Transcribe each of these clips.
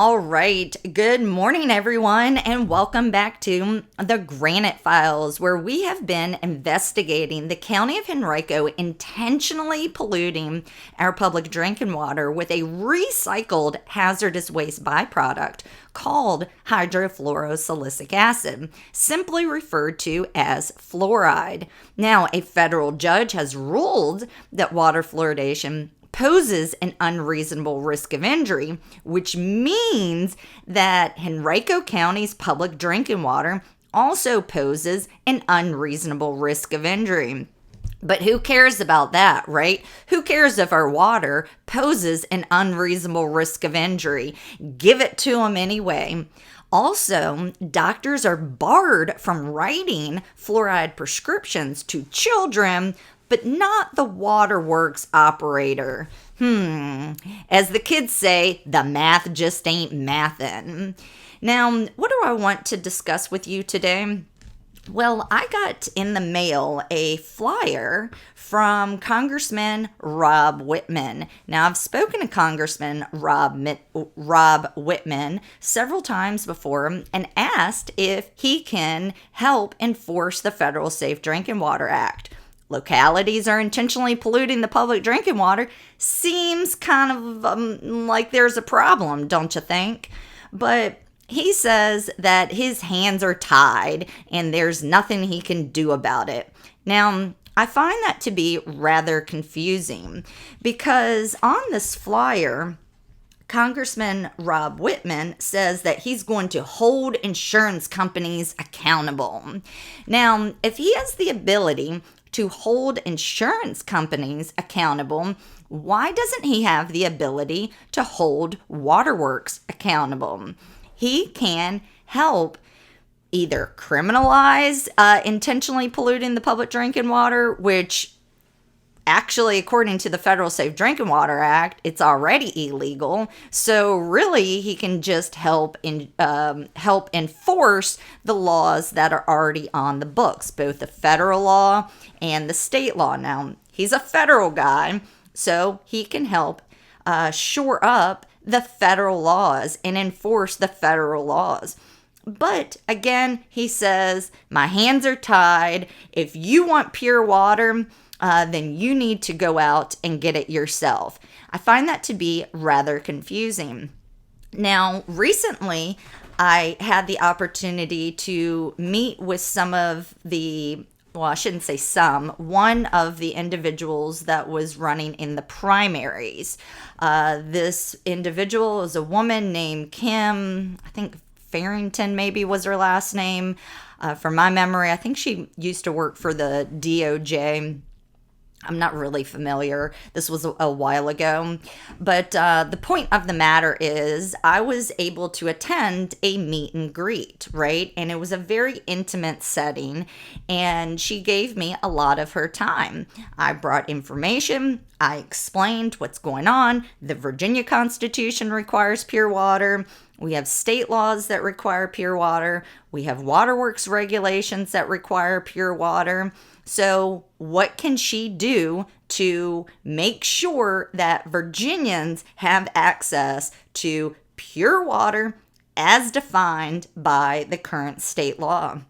All right. Good morning, everyone, and welcome back to the Granite Files, where we have been investigating the County of Henrico intentionally polluting our public drinking water with a recycled hazardous waste byproduct called hydrofluorosilicic acid, simply referred to as fluoride. Now, a federal judge has ruled that water fluoridation poses an unreasonable risk of injury, which means that Henrico County's public drinking water also poses an unreasonable risk of injury. But who cares about that, right? Who cares if our water poses an unreasonable risk of injury? Give it to them anyway. Also, doctors are barred from writing fluoride prescriptions to children, but not the waterworks operator. As the kids say, the math just ain't mathin'. Now, what do I want to discuss with you today? Well, I got in the mail a flyer from Congressman Rob Wittman. Now, I've spoken to Congressman Rob Wittman several times before and asked if he can help enforce the Federal Safe Drinking Water Act. Localities are intentionally polluting the public drinking water. Seems kind of like there's a problem, don't you think? But he says that his hands are tied and there's nothing he can do about it. Now, I find that to be rather confusing because on this flyer, Congressman Rob Wittman says that he's going to hold insurance companies accountable. Now, if he has the ability to hold insurance companies accountable, why doesn't he have the ability to hold waterworks accountable? He can help either criminalize intentionally polluting the public drinking water, which actually, according to the Federal Safe Drinking Water Act, it's already illegal. So really, he can just help enforce the laws that are already on the books, both the federal law and the state law. Now, he's a federal guy, so he can help shore up the federal laws and enforce the federal laws. But again, he says, my hands are tied. If you want pure water, then you need to go out and get it yourself. I find that to be rather confusing. Now, recently, I had the opportunity to meet with some of the, well, I shouldn't say some, one of the individuals that was running in the primaries. This individual is a woman named Kim, I think Farrington maybe was her last name. From my memory, I think she used to work for the DOJ. I'm not really familiar. This was a while ago. But the point of the matter is I was able to attend a meet and greet, right? And it was a very intimate setting. And she gave me a lot of her time. I brought information. I explained what's going on. The Virginia Constitution requires pure water. We have state laws that require pure water. We have waterworks regulations that require pure water. So what can she do to make sure that Virginians have access to pure water as defined by the current state law?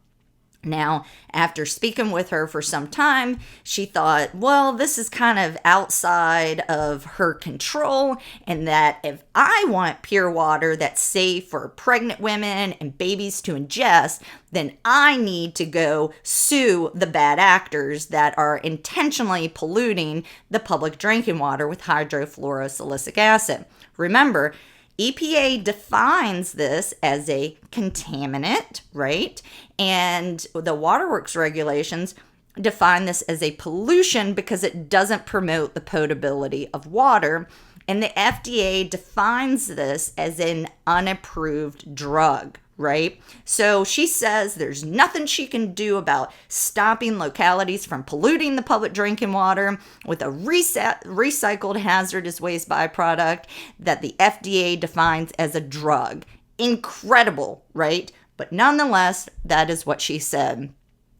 Now, after speaking with her for some time, she thought, well, this is kind of outside of her control, and that if I want pure water that's safe for pregnant women and babies to ingest, then I need to go sue the bad actors that are intentionally polluting the public drinking water with hydrofluorosilicic acid. Remember, EPA defines this as a contaminant, right? And the waterworks regulations define this as a pollution because it doesn't promote the potability of water. And the FDA defines this as an unapproved drug, right? So she says there's nothing she can do about stopping localities from polluting the public drinking water with a recycled hazardous waste byproduct that the FDA defines as a drug. Incredible, right? But nonetheless, that is what she said.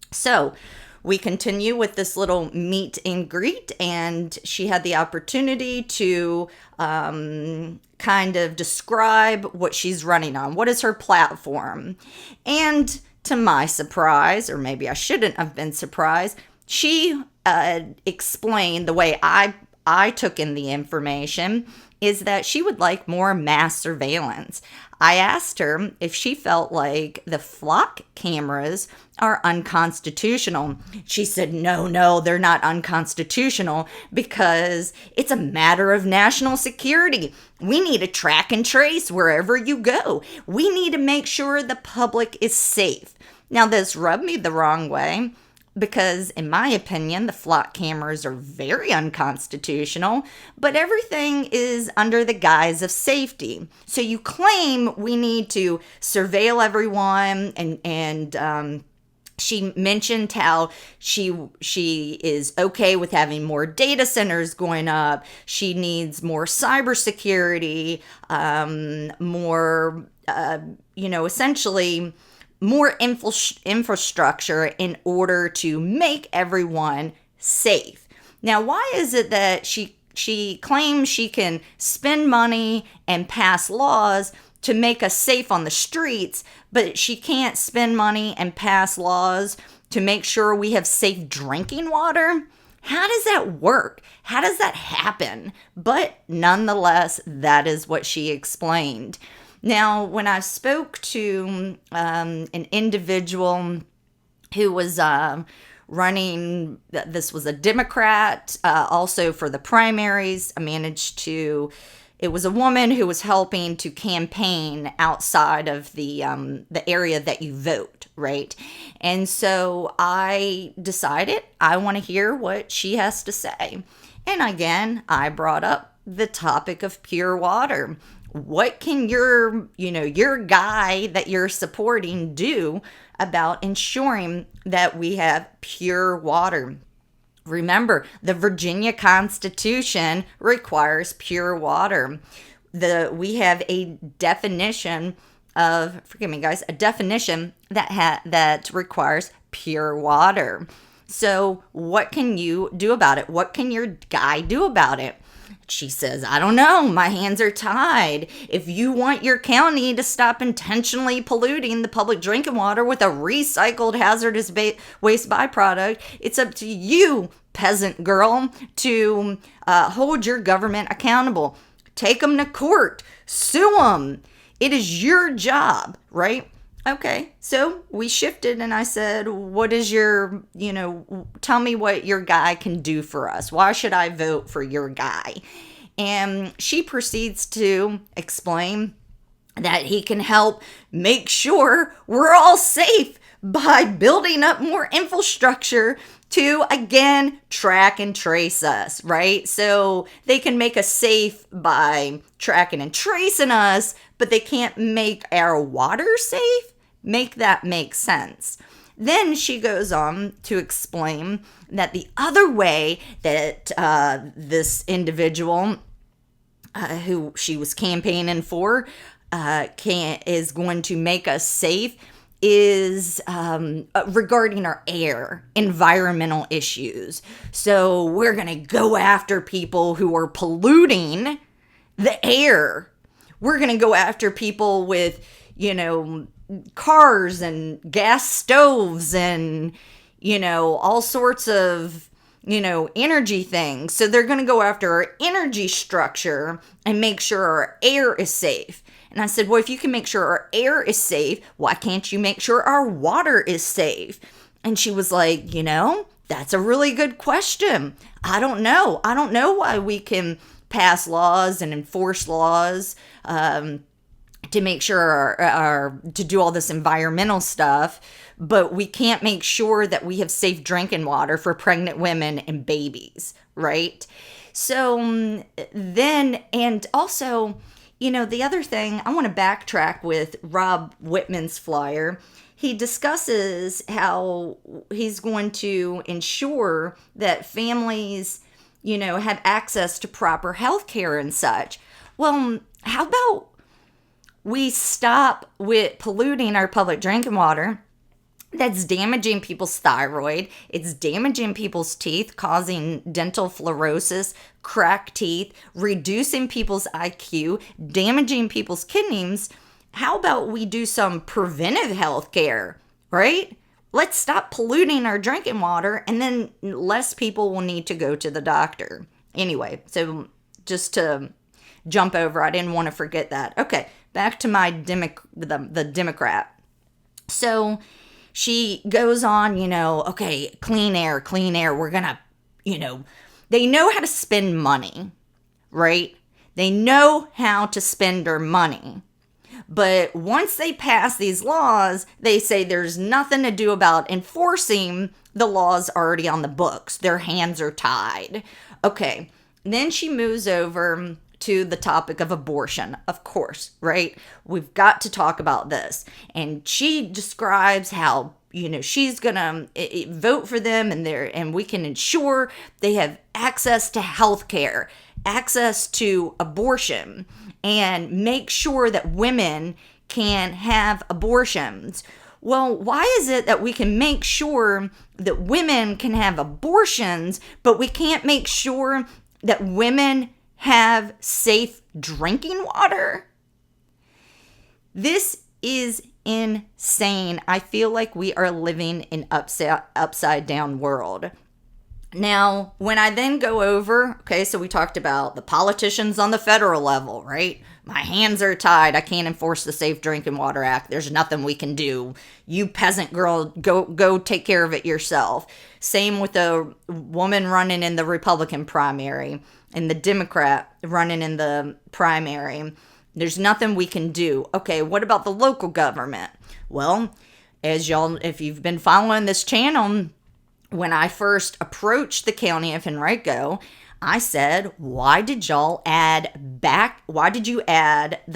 So we continue with this little meet and greet, and she had the opportunity to kind of describe what she's running on. What is her platform? And to my surprise, or maybe I shouldn't have been surprised, she explained the way I took in the information is that she would like more mass surveillance. I asked her if she felt like the flock cameras are unconstitutional. She said, no, they're not unconstitutional because it's a matter of national security. We need to track and trace wherever you go. We need to make sure the public is safe. Now, this rubbed me the wrong way, because in my opinion, the flock cameras are very unconstitutional, but everything is under the guise of safety. So you claim we need to surveil everyone, and she mentioned how she is okay with having more data centers going up. She needs more cybersecurity, more, essentially more infrastructure in order to make everyone safe. Now, why is it that she claims she can spend money and pass laws to make us safe on the streets, but she can't spend money and pass laws to make sure we have safe drinking water? How does that work? How does that happen? But nonetheless, that is what she explained. Now, when I spoke to an individual who was running, this was a Democrat, also for the primaries, it was a woman who was helping to campaign outside of the area that you vote, right? And so I decided I want to hear what she has to say. And again, I brought up the topic of pure water. What can your guy that you're supporting do about ensuring that we have pure water? Remember, the Virginia Constitution requires pure water. We have a definition of, forgive me guys, a definition that requires pure water. So what can you do about it? What can your guy do about it? She says, I don't know, my hands are tied. If you want your county to stop intentionally polluting the public drinking water with a recycled hazardous waste byproduct, it's up to you, peasant girl, to hold your government accountable. Take them to court. Sue them. It is your job, right? Okay, so we shifted and I said, what is tell me what your guy can do for us. Why should I vote for your guy? And she proceeds to explain that he can help make sure we're all safe by building up more infrastructure to, again, track and trace us, right? So they can make us safe by tracking and tracing us, but they can't make our water safe? Make that make sense. Then she goes on to explain that the other way that this individual who she was campaigning for is going to make us safe is regarding our air, environmental issues. So we're going to go after people who are polluting the air. We're going to go after people with, cars and gas stoves and, all sorts of, energy things. So they're going to go after our energy structure and make sure our air is safe. And I said, well, if you can make sure our air is safe, why can't you make sure our water is safe? And she was like, that's a really good question. I don't know. I don't know why we can pass laws and enforce laws to make sure to do all this environmental stuff, but we can't make sure that we have safe drinking water for pregnant women and babies, right? So then, and also, the other thing, I want to backtrack with Rob Whitman's flyer. He discusses how he's going to ensure that families, have access to proper health care and such. Well, how about we stop with polluting our public drinking water that's damaging people's thyroid. It's damaging people's teeth, causing dental fluorosis, cracked teeth, reducing people's IQ, damaging people's kidneys. How about we do some preventive health care, right? Let's stop polluting our drinking water, and then less people will need to go to the doctor. Anyway, so just to jump over, I didn't want to forget that. Okay, back to my the Democrat. So she goes on, okay, clean air. We're going to, they know how to spend money, right? They know how to spend their money. But once they pass these laws, they say there's nothing to do about enforcing the laws already on the books. Their hands are tied. Okay, then she moves over to the topic of abortion, of course, right? We've got to talk about this. And she describes how, she's gonna vote for them, and we can ensure they have access to health care, access to abortion, and make sure that women can have abortions. Well, why is it that we can make sure that women can have abortions, but we can't make sure that women have safe drinking water? This is insane. I feel like we are living in upside down world. Now, when I then go over, okay, so we talked about the politicians on the federal level, right? My hands are tied. I can't enforce the Safe Drinking Water Act. There's nothing we can do. You peasant girl, go take care of it yourself. Same with the woman running in the Republican primary and the Democrat running in the primary. There's nothing we can do. Okay, what about the local government? Well, as y'all, if you've been following this channel, when I first approached the county of Henrico, I said, why did you add the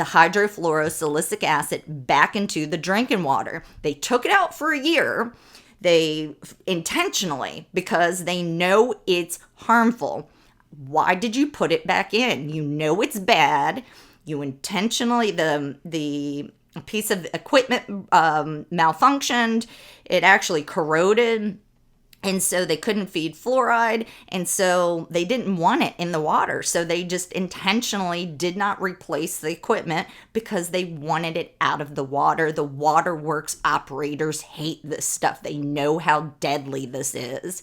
hydrofluorosilicic acid back into the drinking water? They took it out for a year. They intentionally, because they know it's harmful. Why did you put it back in? You know it's bad. You intentionally, the piece of equipment malfunctioned. It actually corroded. And so they couldn't feed fluoride, and so they didn't want it in the water. So they just intentionally did not replace the equipment because they wanted it out of the water. The waterworks operators hate this stuff. They know how deadly this is.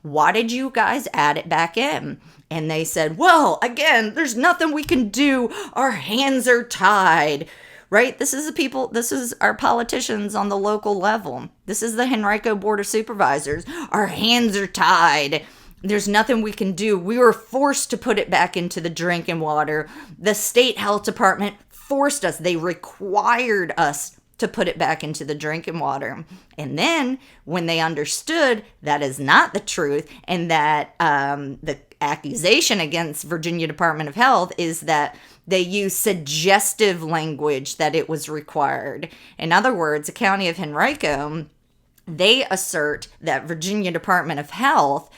Why did you guys add it back in? And they said, well, again, there's nothing we can do. Our hands are tied. Right? This is our politicians on the local level. This is the Henrico Board of Supervisors. Our hands are tied. There's nothing we can do. We were forced to put it back into the drinking water. The state health department forced us. They required us to put it back into the drinking water. And then when they understood that is not the truth, and that the accusation against Virginia Department of Health is that they use suggestive language that it was required. In other words, the county of Henrico, they assert that Virginia Department of Health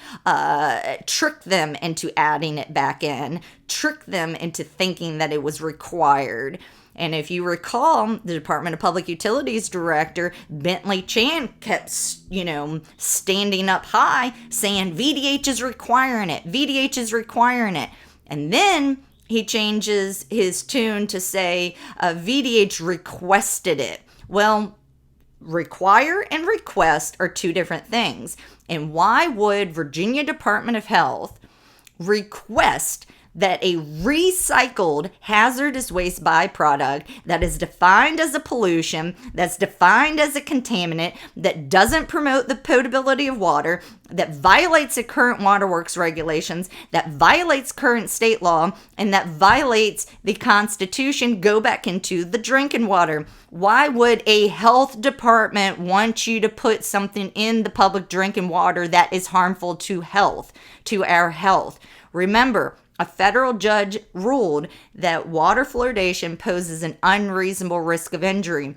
tricked them into adding it back in, tricked them into thinking that it was required. And if you recall, the Department of Public Utilities Director, Bentley Chan, kept, standing up high saying VDH is requiring it. VDH is requiring it. And then he changes his tune to say VDH requested it. Well, require and request are two different things. And why would Virginia Department of Health request that a recycled hazardous waste byproduct that is defined as a pollution, that's defined as a contaminant, that doesn't promote the potability of water, that violates the current waterworks regulations, that violates current state law, and that violates the Constitution, go back into the drinking water? Why would a health department want you to put something in the public drinking water that is harmful to health, to our health? Remember, a federal judge ruled that water fluoridation poses an unreasonable risk of injury.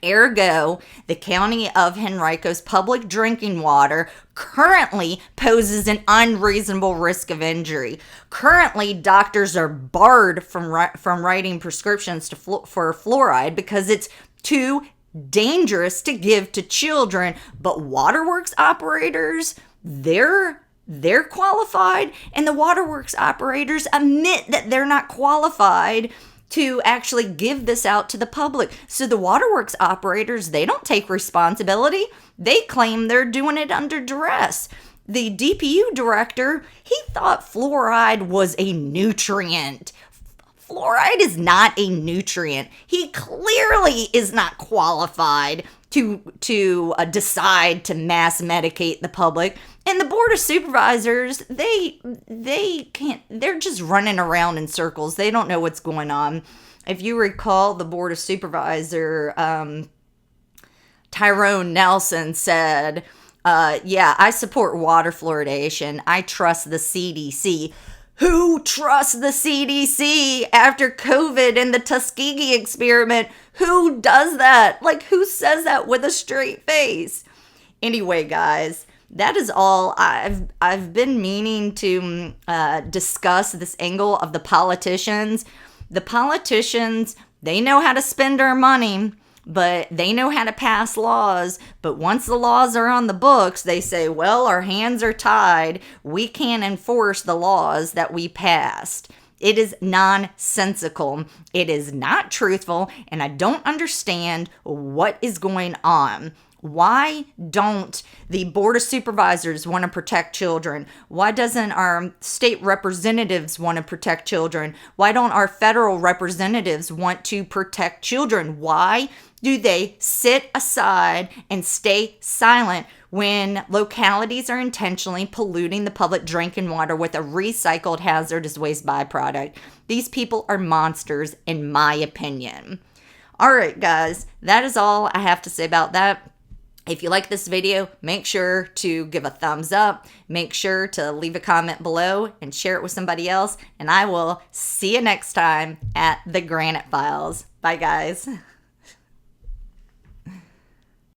Ergo, the county of Henrico's public drinking water currently poses an unreasonable risk of injury. Currently, doctors are barred from writing prescriptions for fluoride because it's too dangerous to give to children. But waterworks operators, they're qualified, and the waterworks operators admit that they're not qualified to actually give this out to the public. So the waterworks operators, they don't take responsibility. They claim they're doing it under duress. The DPU director, he thought fluoride was a nutrient. Fluoride is not a nutrient. He clearly is not qualified to decide to mass medicate the public. And the Board of Supervisors, they can't, they're just running around in circles. They don't know what's going on. If you recall, the Board of Supervisor, Tyrone Nelson said, yeah, I support water fluoridation. I trust the CDC. Who trusts the CDC after COVID and the Tuskegee experiment? Who does that? Like, who says that with a straight face? Anyway, guys, that is all. I've been meaning to discuss this angle of the politicians. The politicians, they know how to spend our money, but they know how to pass laws. But once the laws are on the books, they say, well, our hands are tied. We can't enforce the laws that we passed. It is nonsensical. It is not truthful, and I don't understand what is going on. Why don't the Board of Supervisors want to protect children? Why doesn't our state representatives want to protect children? Why don't our federal representatives want to protect children? Why do they sit aside and stay silent when localities are intentionally polluting the public drinking water with a recycled hazardous waste byproduct? These people are monsters, in my opinion. All right, guys, that is all I have to say about that. If you like this video, make sure to give a thumbs up, make sure to leave a comment below and share it with somebody else, and I will see you next time at the Granite Files. Bye, guys.